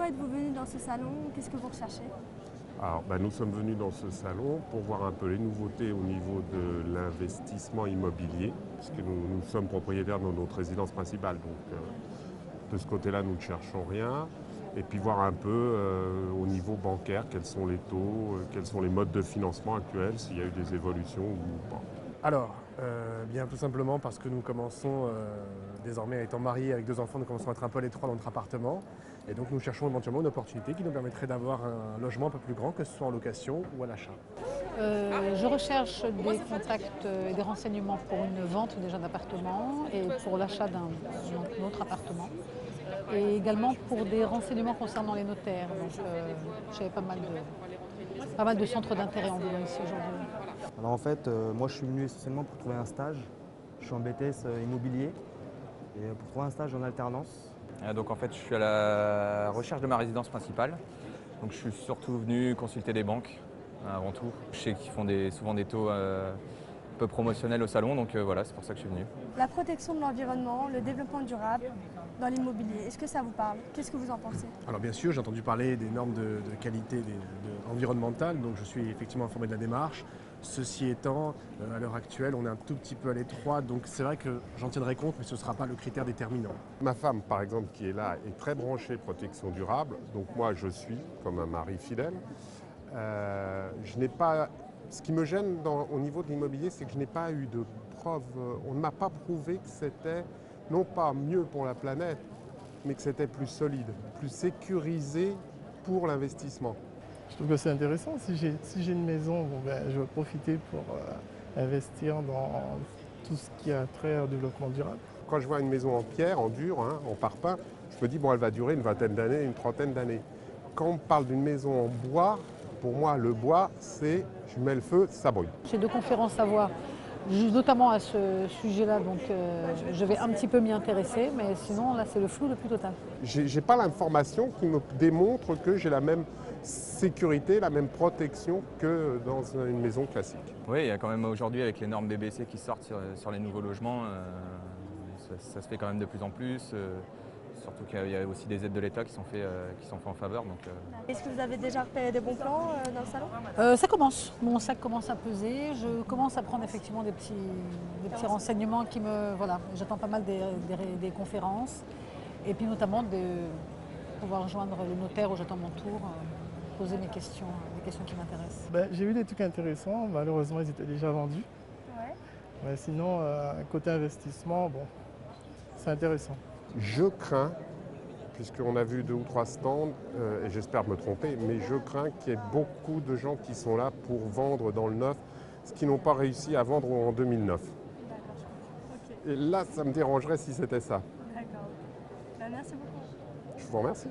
pourquoi êtes-vous venu dans ce salon? Qu'est-ce que vous recherchez? Alors, nous sommes venus dans ce salon pour voir un peu les nouveautés au niveau de l'investissement immobilier, puisque nous sommes propriétaires de notre résidence principale. Donc, de ce côté-là, nous ne cherchons rien. Et puis voir un peu au niveau bancaire, quels sont les taux, quels sont les modes de financement actuels, s'il y a eu des évolutions ou pas. Alors, bien tout simplement parce que nous commençons désormais, étant mariés avec 2 enfants, nous commençons à être un peu à l'étroit dans notre appartement. Et donc nous cherchons éventuellement une opportunité qui nous permettrait d'avoir un logement un peu plus grand, que ce soit en location ou à l'achat. Je recherche des contacts et des renseignements pour une vente déjà d'appartement et pour l'achat d'un autre appartement. Et également pour des renseignements concernant les notaires. Donc j'avais pas mal de centres d'intérêt en ville ici aujourd'hui. Alors en fait, moi je suis venu essentiellement pour trouver un stage. Je suis en BTS immobilier et pour trouver un stage en alternance. Donc en fait, je suis à la recherche de ma résidence principale. Donc je suis surtout venu consulter des banques avant tout. Je sais qu'ils font souvent des taux un peu promotionnels au salon, donc voilà, c'est pour ça que je suis venu. La protection de l'environnement, le développement durable dans l'immobilier, est-ce que ça vous parle? Qu'est-ce que vous en pensez? Alors bien sûr, j'ai entendu parler des normes de qualité environnementale, donc je suis effectivement informé de la démarche. Ceci étant, à l'heure actuelle, on est un tout petit peu à l'étroit, donc c'est vrai que j'en tiendrai compte, mais ce ne sera pas le critère déterminant. Ma femme, par exemple, qui est là, est très branchée protection durable. Donc moi, je suis comme un mari fidèle. Je n'ai pas. Ce qui me gêne au niveau de l'immobilier, c'est que je n'ai pas eu de preuve. On ne m'a pas prouvé que c'était non pas mieux pour la planète, mais que c'était plus solide, plus sécurisé pour l'investissement. Je trouve que c'est intéressant. Si j'ai une maison, je vais profiter pour investir dans tout ce qui a trait au développement durable. Quand je vois une maison en pierre, en dur, en parpaing, je me dis bon, elle va durer une vingtaine d'années, une trentaine d'années. Quand on parle d'une maison en bois, pour moi, le bois, c'est je mets le feu, ça brûle. J'ai 2 conférences à voir, notamment à ce sujet-là, donc je vais un petit peu m'y intéresser, mais sinon là c'est le flou le plus total. J'ai pas l'information qui me démontre que j'ai la même sécurité, la même protection que dans une maison classique. Oui, il y a quand même aujourd'hui avec les normes BBC qui sortent sur les nouveaux logements, ça se fait quand même de plus en plus. Surtout qu'il y a aussi des aides de l'État qui sont faites en faveur. Est-ce que vous avez déjà repéré des bons plans dans le salon? Ça commence, mon sac commence à peser, je commence à prendre effectivement des petits renseignements qui me... Voilà, j'attends pas mal des conférences et puis notamment de pouvoir rejoindre le notaire où j'attends mon tour, poser des questions qui m'intéressent. J'ai vu des trucs intéressants, malheureusement ils étaient déjà vendus. Ouais. Mais sinon, côté investissement, bon, c'est intéressant. Je crains, puisqu'on a vu 2 ou 3 stands, et j'espère me tromper, mais je crains qu'il y ait beaucoup de gens qui sont là pour vendre dans le neuf, ce qu'ils n'ont pas réussi à vendre en 2009. D'accord. Ok. Et là, ça me dérangerait si c'était ça. D'accord. Merci beaucoup. Je vous remercie.